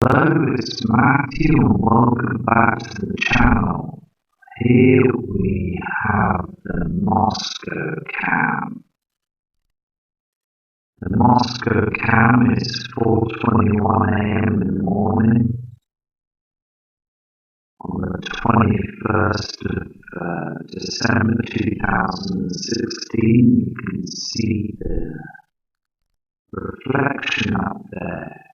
Hello, it's Matthew and welcome back to the channel. Here we have the Moscow cam. The Moscow cam is 4:21 AM in the morning on the 21st of December 2016. You can see the reflection up there.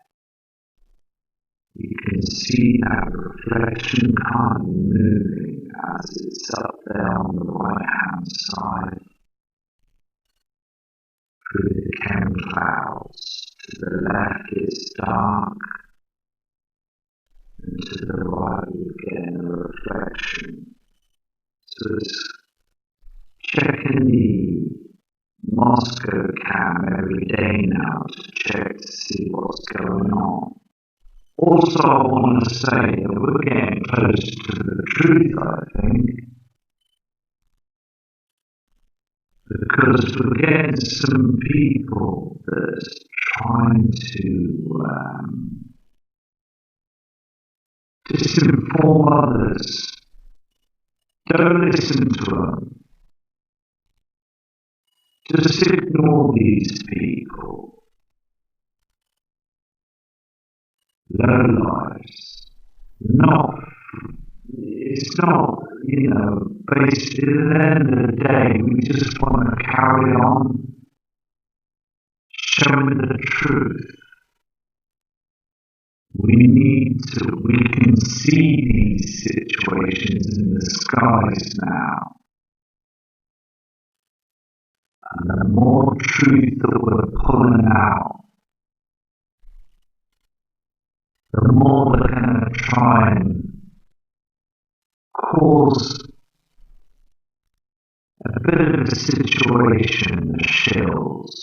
You can see that reflection kind of moving as it's up there on the right hand side through the chemtrails. To the left it's dark, and to the right we're getting a reflection. So it's checking the Moscow cam every day now to check to see what's going on. Also, I want to say that we're getting close to the truth, I think, because we're getting some people that's trying to disinform others. Don't listen to them. Just ignore these people. Lowlifes. It's not, basically at the end of the day, we just want to carry on showing the truth. We can see these situations in the skies now. And the more truth that we're pulling out, the more they're going to try and cause a bit of a situation that shills.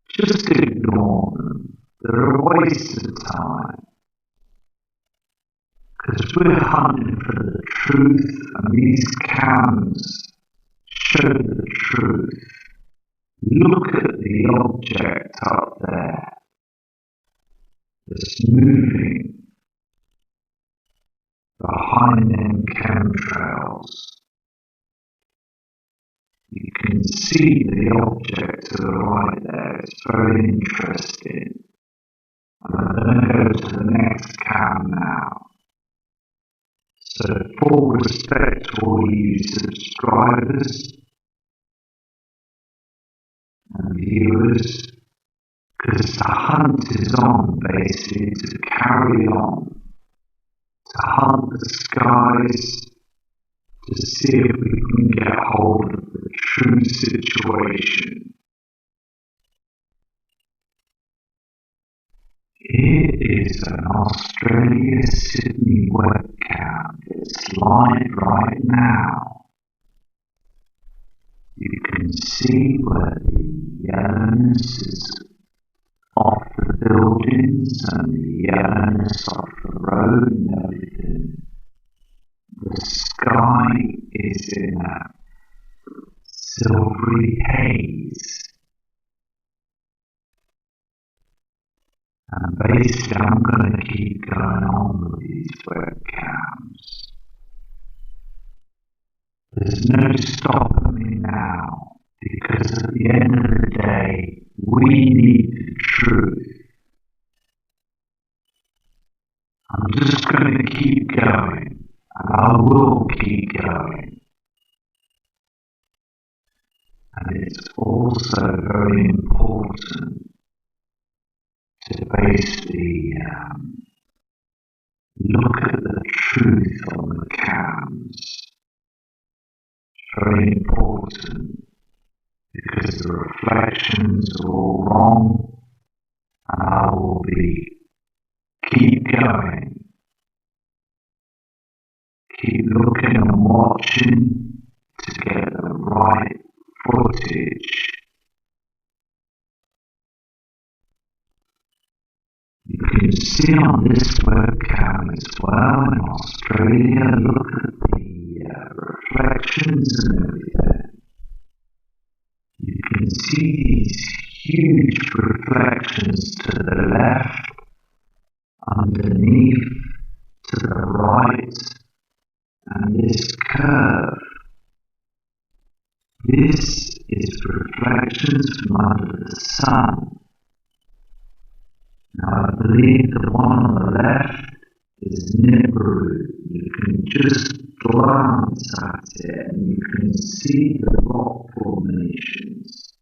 Just ignore them. They're a waste of time. Because we're hunting for the truth, and these cams show the truth. Look at the object up there. It's moving behind them chemtrails. You can see the object to the right there. It's very interesting. And I'm going to go to the next cam now. So full respect to all you subscribers and viewers, because the hunt is on, basically, to carry on, to hunt the skies, to see if we can get hold of the true situation. Here is an Australia-Sydney webcam. It's live right now. You can see where the yellowness is off the buildings and the yellowness off the road and everything. The sky is in a silvery haze. And basically I'm going to keep going on with these webcams. There's no stopping me now, because at the end of the day, we need the truth. I'm just going to keep going, and I will keep going. And it's also very important to basically look at the truth on the cams. It's very important, because the reflections are all wrong, and I will keep going, keep looking and watching to get the right footage. You can see on this webcam as well in Australia, look at the reflections and everything. You can see these huge reflections to the left underneath, to the right, and this curve. This is reflections from under the sun. Now I believe the one on the left is Nibiru. You can just glance at it and you can see the rock formations.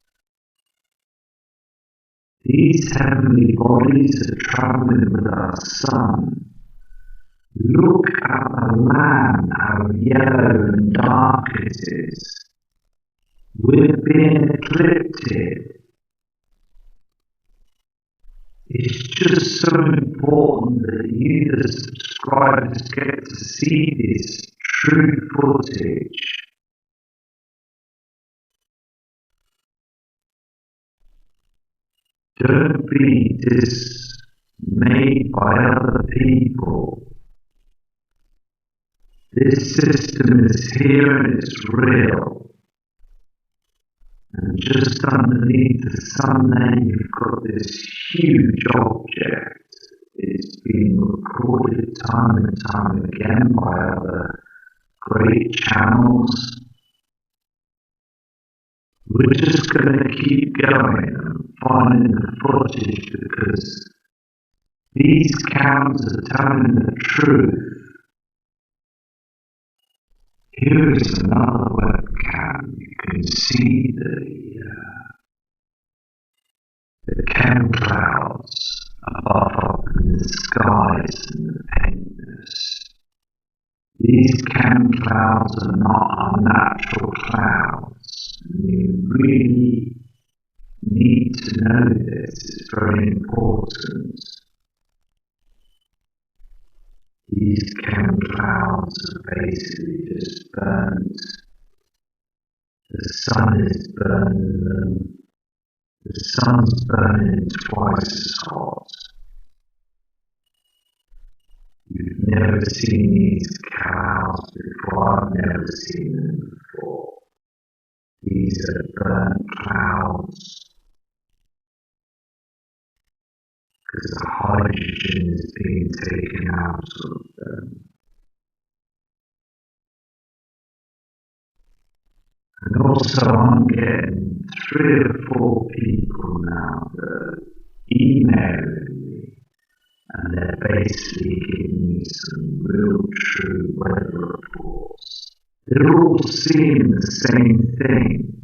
These heavenly bodies are traveling with our sun. Look at the land, how yellow and dark it is. We're being eclipsed. It's just so important that you, the subscribers, get to see this true footage. Don't be dismayed by other people. This system is here and it's real. And just underneath the sun there you've got this huge object. It's been recorded time and time again by other great channels. We're just going to keep going and finding the footage because these cams are telling the truth. Here is another webcam. You can see the chemtraild above up in the skies and the paintness. These chemtraids are not our natural clouds. And you really need to know this. It's very important. These chemtraids are basically just burnt. The sun is burning them. The sun's burning twice as hot. You've never seen these clouds before. I've never seen them before. These are burnt clouds. Because the hydrogen is being taken out of them. And also I'm getting 3 or 4 people now that are emailing me and they're basically giving me some real true weather reports. They're all seeing the same thing.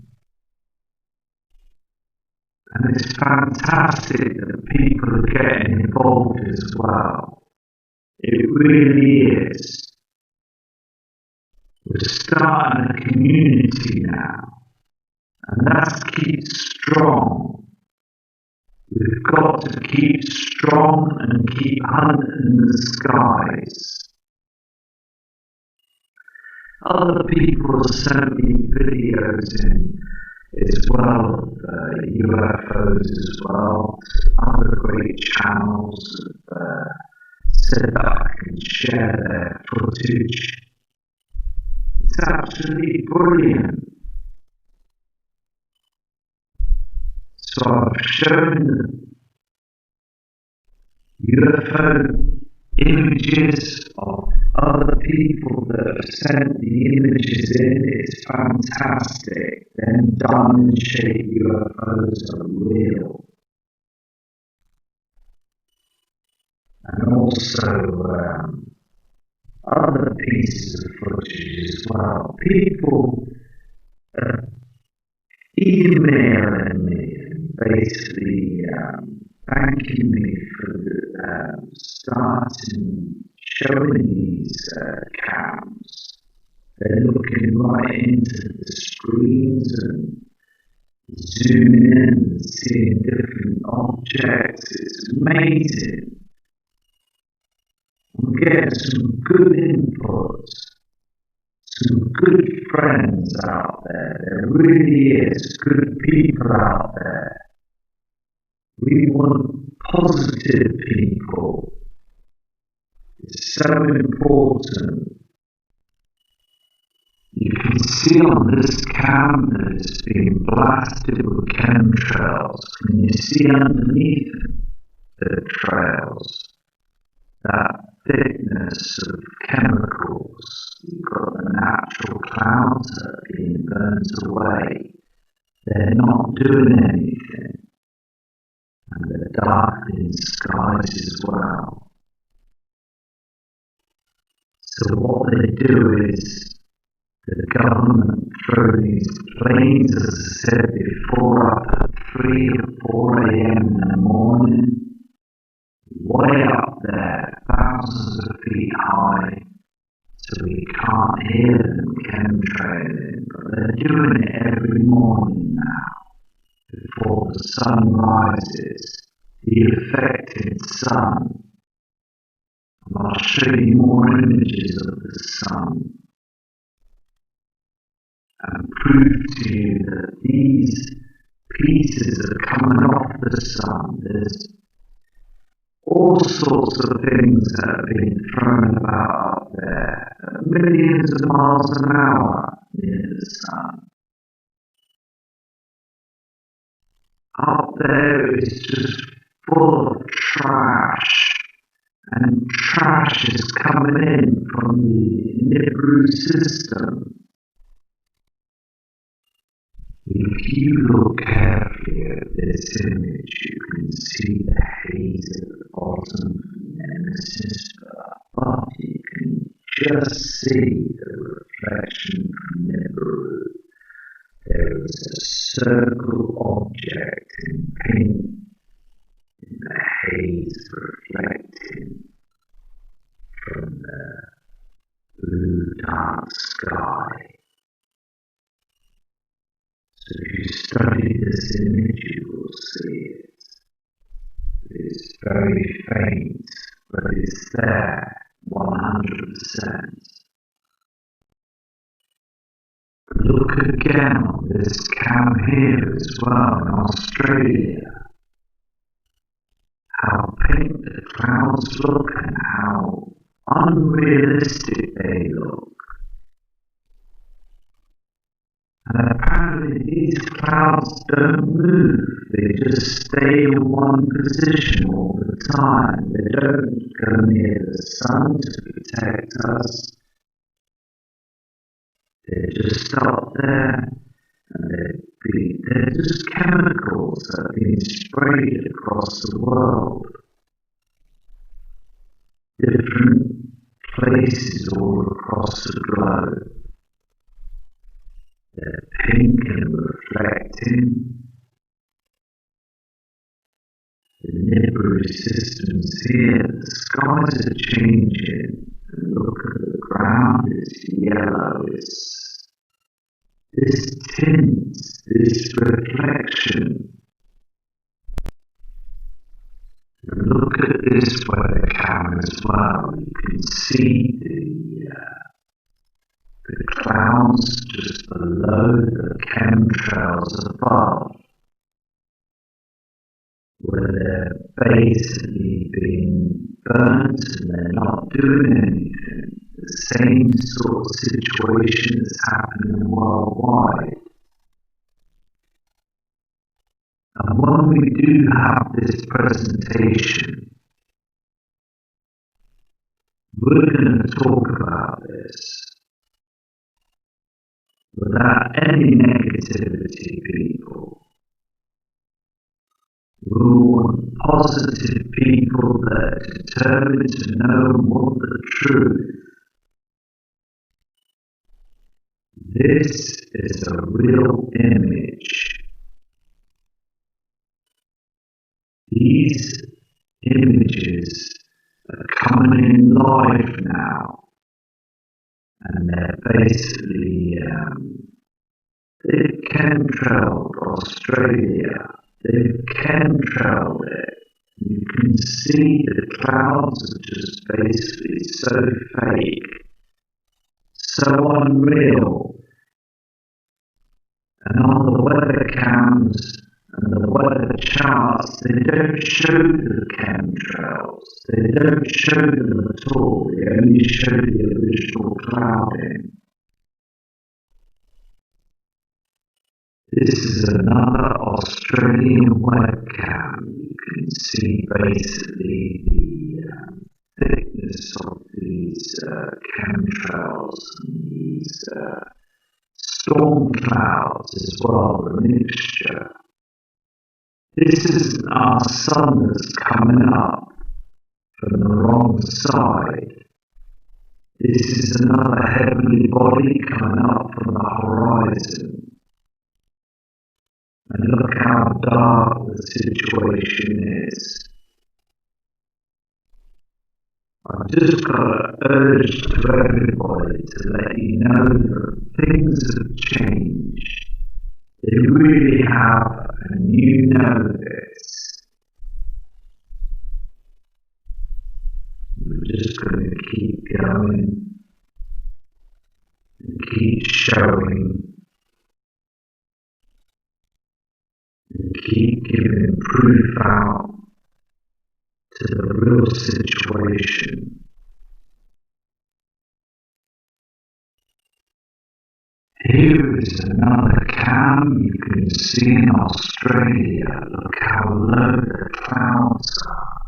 And it's fantastic that people are getting involved as well. It really is. We're starting a community now. And let's keep strong. We've got to keep strong and keep hunting the skies. Other people have sent me videos in as well of UFOs as well. Other great channels have said that I can share their footage. It's absolutely brilliant. So I've shown UFO images of other people that have sent the images in. It's fantastic. Then diamond-shaped UFOs are real. And also other pieces of footage as well. People emailing me and basically thanking me for starting showing these cams. They're looking right into the screens and zooming in and seeing different objects. It's amazing. I'm getting some good input, some good friends out there. There really is good people out there. We want positive people. It's so important. You can see on this cam that it's been blasted with chemtrails. Can you see underneath the trails? that thickness of chemicals. You've got the natural clouds that are being burnt away. They're not doing anything. And they're darkening skies as well. So what they do is the government throw these planes, as I said before, up at 3 or 4 a.m. in the morning, way up there, thousands of feet high, so we can't hear them chemtrailing, but they're doing it every morning now, before the sun rises, the affected sun. And I'll show you more images of the sun and prove to you that these pieces are coming off the sun. There's all sorts of things that are being thrown about up there at millions of miles an hour near the sun. Up there is just full of trash, and trash is coming in from the Nibiru system. If you look carefully at this image, you can see the haze at the bottom of the nemesis, but you can just see the reflection from Nibiru. There is a circle object in pink in the haze reflecting from the blue dark sky. So if you study this image, you will see it. It's very faint, but it's there, 100%. Look again on this cam here as well in Australia. How pink the clouds look and how unrealistic they look. And apparently these clouds don't move, they just stay in one position all the time. They don't go near the sun to protect us. They're just up there, and they're just chemicals that are being sprayed across the world. Different places all across the globe. They're pink and reflecting. The Nibiru system's here. The skies are changing. And look at the ground, it's yellow. It's this tint, this reflection. And look at this webcam as well. You can see the clouds just below the chemtrails above, where they're basically being burnt and they're not doing anything. The same sort of situation is happening worldwide. And when we do have this presentation, we're going to talk about this without any negativity, people. We want positive people that are determined to know what the truth. This is a real image. These images are coming in live now. And they're basically, they've chemtrailed Australia. They've chemtrailed it. You can see the clouds are just basically so fake, so unreal. And on the weather cams and the weather charts, they don't show the chemtrails. They don't show them at all. They only show the original clouding. This is another Australian webcam. You can see basically the uniqueness of these chemtrails and these storm clouds as well, the mixture. This isn't our sun that's coming up from the wrong side. This is another heavenly body coming up from the horizon. And look how dark the situation is. I've just got to urge to everybody to let you know that things have changed. They really have, and you know this. We're just going to keep going and keep showing and keep giving proof out to the real situation. Here is another cam you can see in Australia. Look how low the clouds are.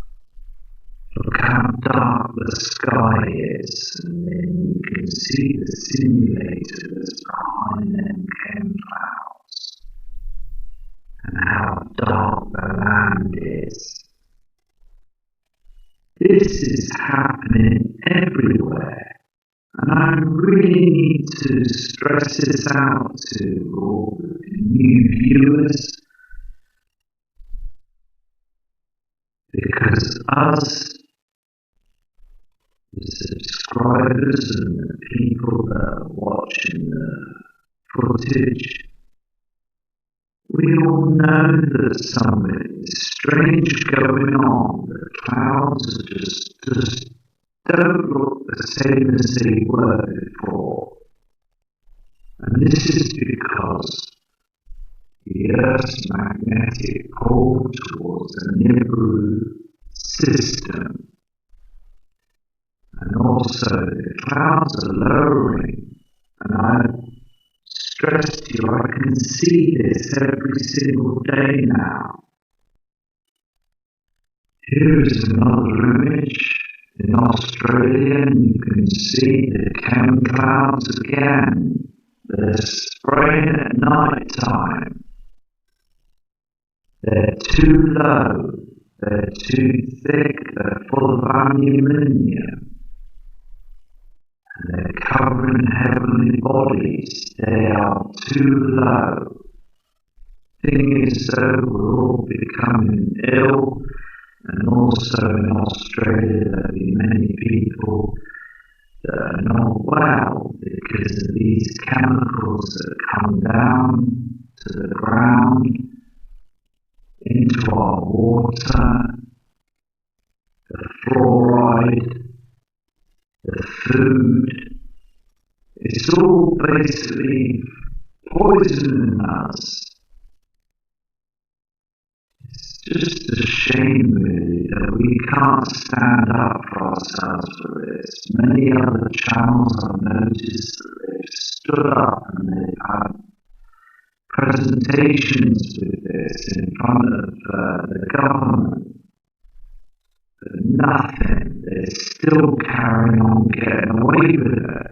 Look how dark the sky is, and then you can see the simulator that's behind them chem clouds, and how dark the land is. This is happening everywhere, and I really need to stress this out to all the new viewers, because us, the subscribers and the people that are watching the footage, we all know that something strange going on. The clouds are just don't look the same as they were before. And this is because the Earth's magnetic pole towards the Nibiru system, and also the clouds are lowering, and I've stressed to you, I can see this every single day now. Here is another image in Australia, and you can see the chem clouds again. They're spraying at night time. They're too low, they're too thick, they're full of aluminium. And they're covering heavenly bodies. They are too low. Thing is though, we're all becoming ill. And also in Australia there'll be many people that are not well because of these chemicals that come down to the ground, into our water, the fluoride, the food. It's all basically poisoning us. It's just a shame really that we can't stand up for ourselves for this. Many other channels I've noticed that they've stood up and they've had presentations with this in front of the government. But nothing, they're still carrying on getting away with it.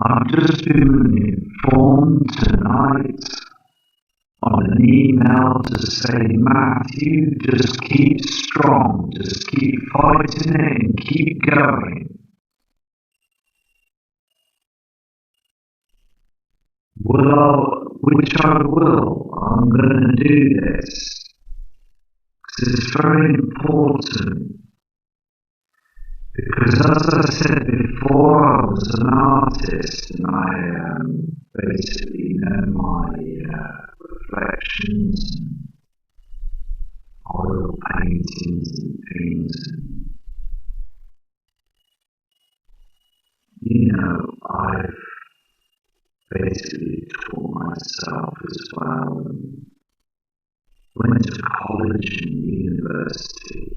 I've just been informed tonight on an email to say, Matthew, just keep strong, just keep fighting it and keep going. Which I will, I'm going to do this, because it's very important. Because as I said before, I was an artist, and I basically know my reflections and oil paintings and things. And, you know, I've basically taught myself as well, and went to college and university.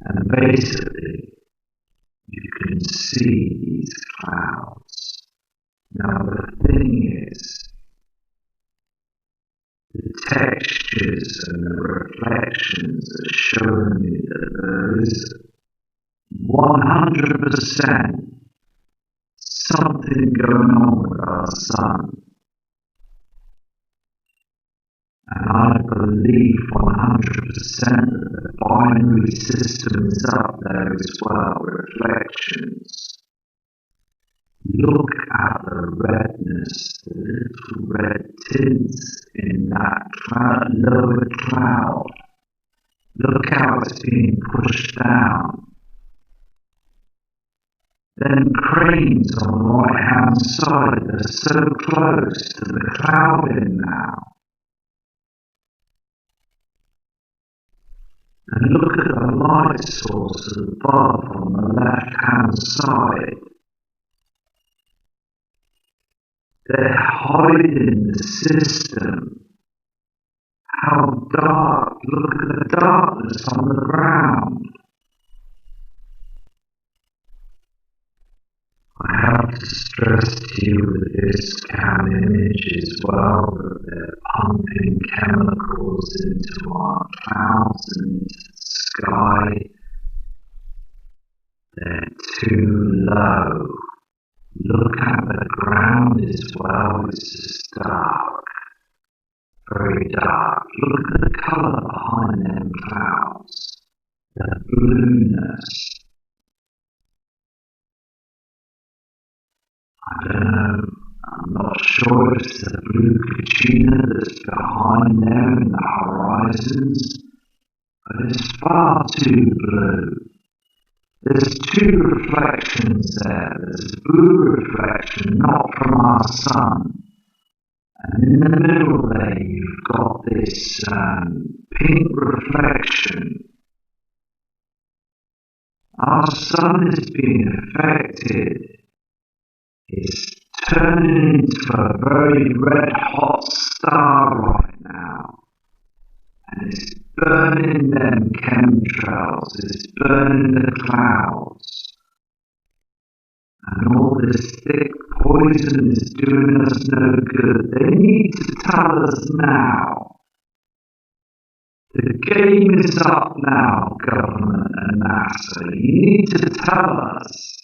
And basically, you can see these clouds. Now the thing is, the The textures and the reflections are showing me that there is 100% something going on with our sun. And I believe 100% that the binary system is up there as well, reflections. Look at the redness, the little red tints in that lower cloud. Look how it's being pushed down. Then cranes on the right-hand side, they're so close to the clouding now. And look at the light source above on the left-hand side. They're hiding the system. How dark, look at the darkness on the ground. I have to stress to you with this scan image as well that they're pumping chemicals into our clouds and into the sky. They're too low. Look at the ground as well, it's just dark, very dark. Look at the colour behind them clouds, the blueness. I don't know, I'm not sure if it's the blue Katrina that's behind there in the horizons, but it's far too blue. There's two reflections there. There's a blue reflection, not from our sun. And in the middle there you've got this pink reflection. Our sun is being affected. It's turning into a very red hot star right now. And it's burning them chemtrails, it's burning the clouds. And all this thick poison is doing us no good. They need to tell us now. The game is up now, government and NASA. You need to tell us.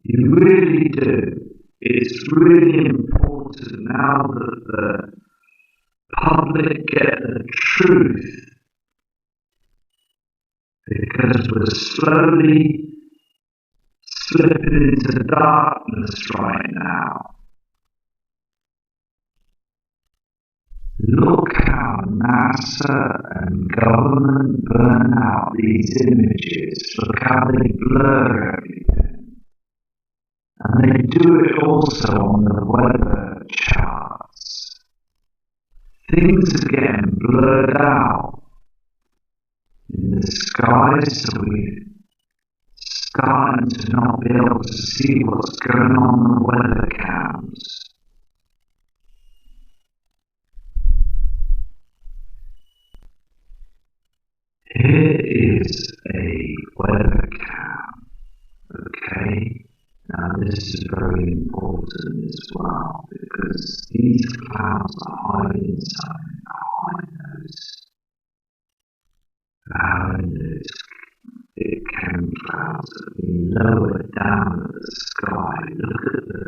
You really do. It's really important now that the public get the truth, because we're slowly slipping into darkness right now. Look how NASA and government burn out these images. Look how they blur everything. And they do it also on the weather charts. Things are getting blurred out in the sky, so we're starting to not be able to see what's going on in the weather cams. Here is a weather cam, okay? Now this is very important as well, because these clouds are hiding something behind those big chemtrails that have been lowered down at the sky. Look at the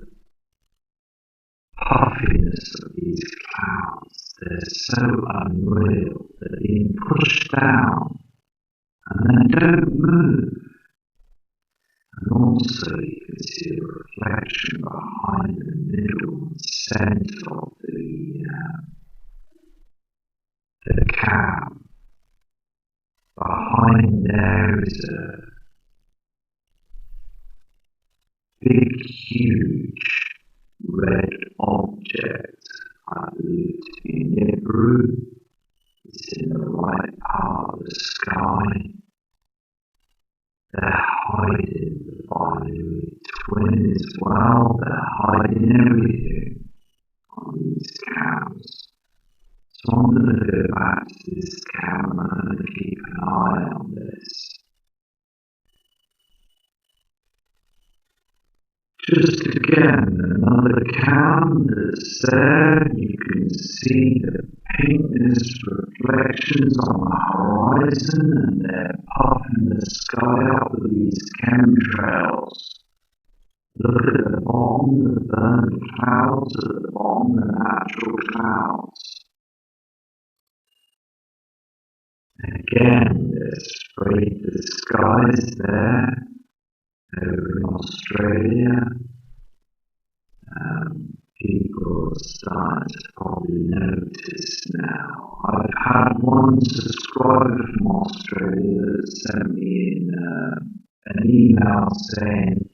puffiness of these clouds. They're so unreal. They're being pushed down and they don't move. And also you can see a reflection behind the middle and centre of the cam. Behind there is a big, huge red object. I believe to be Nibiru. It's in the right part of the sky. They're hiding the binary twin as well. They're hiding everything on these cams. So I'm going to go back to this cam and I'm going to keep an eye on this. Just again, another canvas there. You can see the pinkness reflections on the horizon, and they're puffing the sky up with these chemtrails. Look at the bottom, the burnt clouds at the bottom, the natural clouds. Again, they've sprayed the skies there over in Australia. People are starting to probably notice now. I've had one subscriber from Australia that sent me an email saying,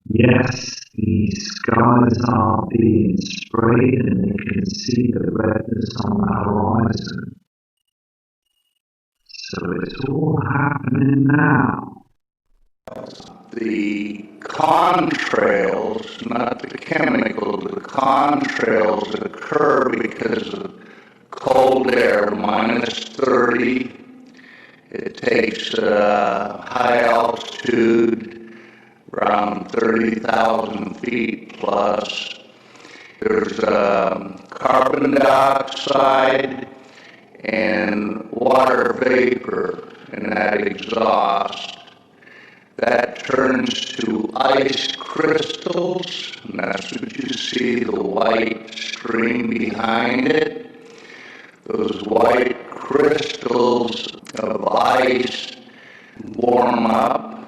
yes, these skies are being sprayed and they can see the redness on the horizon. So it's all happening now. The contrails, not the chemical, the contrails that occur because of cold air, minus 30. It takes high altitude, around 30,000 feet plus. There's carbon dioxide and water vapor in that exhaust. That turns to ice crystals, and that's what you see, the white stream behind it. Those white crystals of ice warm up,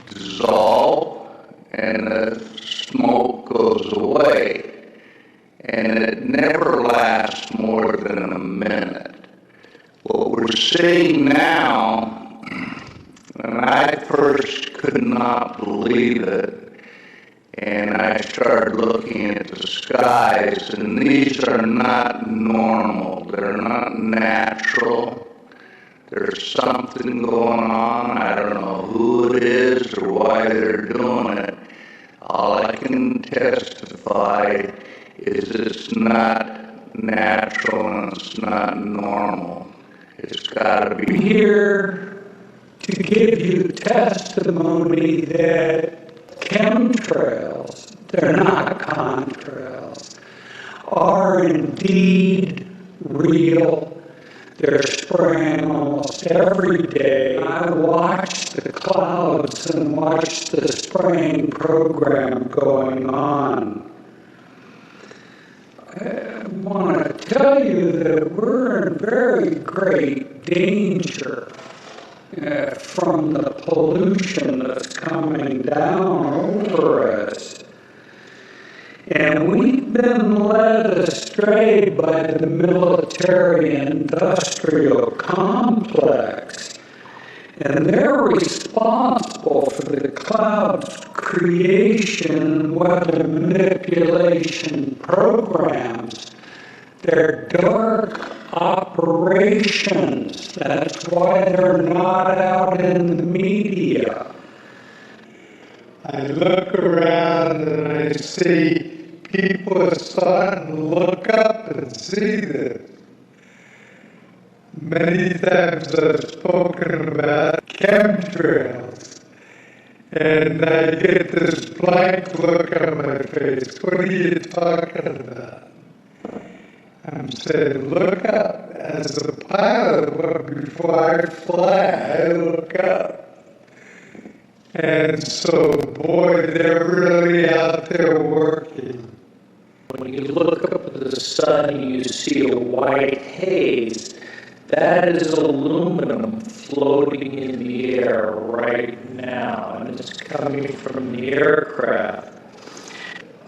dissolve, and the smoke goes away. And it never lasts more than a minute. What we're seeing now, and I first could not believe it, and I started looking at the skies, and these are not normal. They're not natural. There's something going on. I don't know who it is or why they're doing it. All I can testify is it's not natural and it's not normal. It's got to be here to give you testimony that chemtrails, they're not contrails, are indeed real. They're spraying almost every day. I watch the clouds and watch the spraying program going on. I want to tell you that we're in very great danger from the pollution that's coming down over us. And we've been led astray by the military-industrial complex. And they're responsible for the cloud's creation and weather manipulation programs. They're dark operations. That's why they're not out in the media. I look around and I see people are starting to look up and see this. Many times I've spoken about chemtrails, and I get this blank look on my face. What are you talking about? I'm saying, look up. As a pilot, before I fly, I look up. And so, boy, they're really out there working. When you look up at the sun, you see a white haze. That is aluminum floating in the air right now, and it's coming from the aircraft.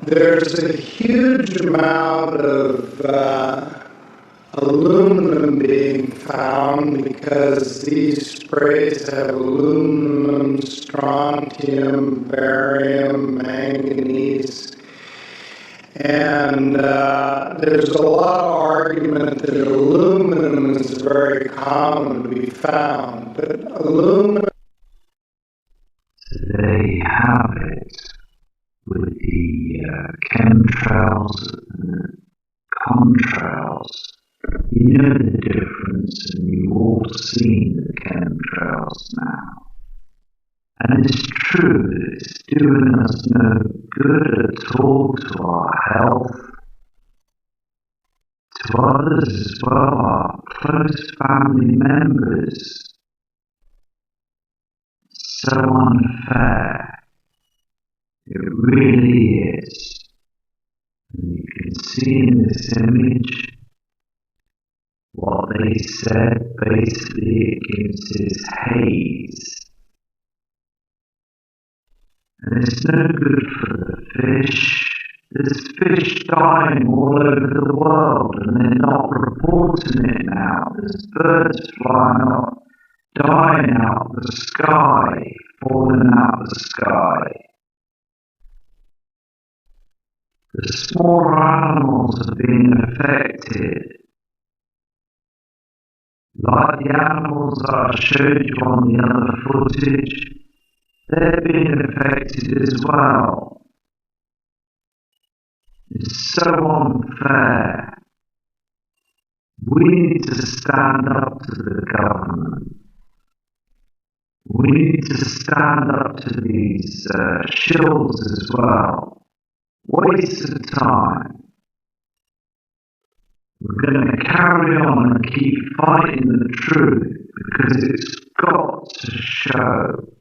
There's a huge amount of aluminum being found because these sprays have aluminum, strontium, barium, manganese. And there's a lot of argument that aluminum is very common to be found, but aluminum... So there you have it, with the chemtrails and contrails. You know the difference, and you've all seen the chemtrails now. And it's true, it's doing us no good at all to our health, to others as well, our close family members. So unfair. It really is. And you can see in this image what they said. Basically, it gives this haze. And it's no good for the fish. There's fish dying all over the world and they're not reporting it now. There's birds flying up, dying out of the sky, falling out of the sky. The smaller animals are being affected. Like the animals that I showed you on the other footage, they're being affected as well. It's so unfair. We need to stand up to the government. We need to stand up to these shills as well. Waste of time. We're going to carry on and keep fighting the truth because it's got to show.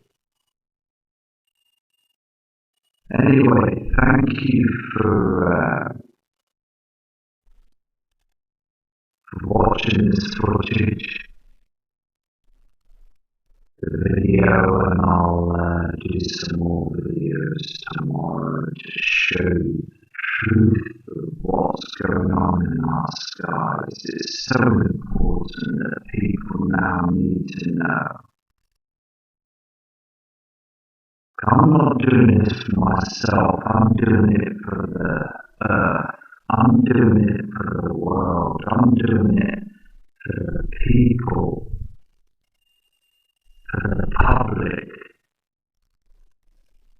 Anyway, thank you for watching this footage, the video, and I'll do some more videos tomorrow to show the truth of what's going on in our skies. It's so important that people now need to know. I'm not doing this for myself, I'm doing it for the earth, I'm doing it for the world, I'm doing it for the people, for the public.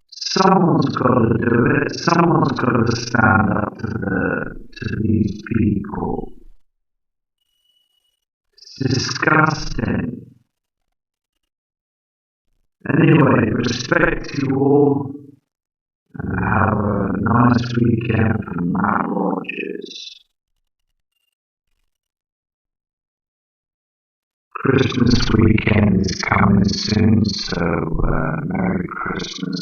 Someone's got to do it, someone's got to stand up to these people. It's disgusting. Anyway, respect you all, and have a nice weekend from Matt Rogers. Christmas weekend is coming soon, so Merry Christmas.